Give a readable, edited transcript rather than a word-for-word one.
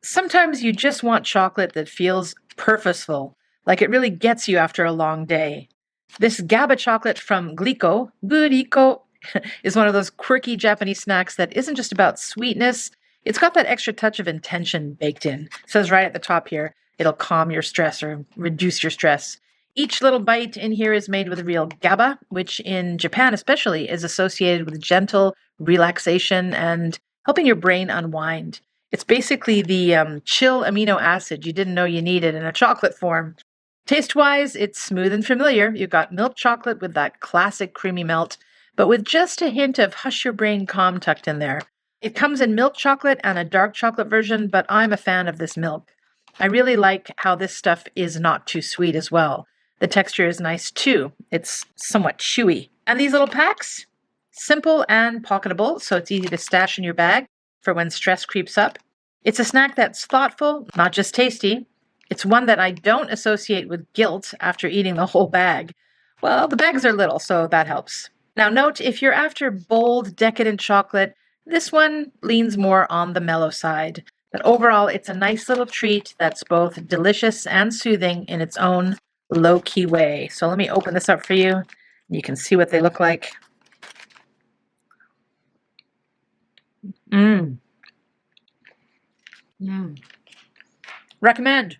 Sometimes you just want chocolate that feels purposeful, like it really gets you after a long day. This Gaba chocolate from Glico, is one of those quirky Japanese snacks that isn't just about sweetness. It's got that extra touch of intention baked in. It says right at the top here, it'll calm your stress or reduce your stress. Each little bite in here is made with real Gaba, which in Japan especially is associated with gentle relaxation and helping your brain unwind. It's basically the chill amino acid you didn't know you needed in a chocolate form. Taste-wise, it's smooth and familiar. You've got milk chocolate with that classic creamy melt, but with just a hint of hush your brain calm tucked in there. It comes in milk chocolate and a dark chocolate version, but I'm a fan of this milk. I really like how this stuff is not too sweet as well. The texture is nice too. It's somewhat chewy. And these little packs, simple and pocketable, so it's easy to stash in your bag for when stress creeps up. It's a snack that's thoughtful, not just tasty. It's one that I don't associate with guilt after eating the whole bag. Well, the bags are little, so that helps. Now note, if you're after bold, decadent chocolate, this one leans more on the mellow side. But overall, it's a nice little treat that's both delicious and soothing in its own low-key way. So let me open this up for you. You can see what they look like. Recommend.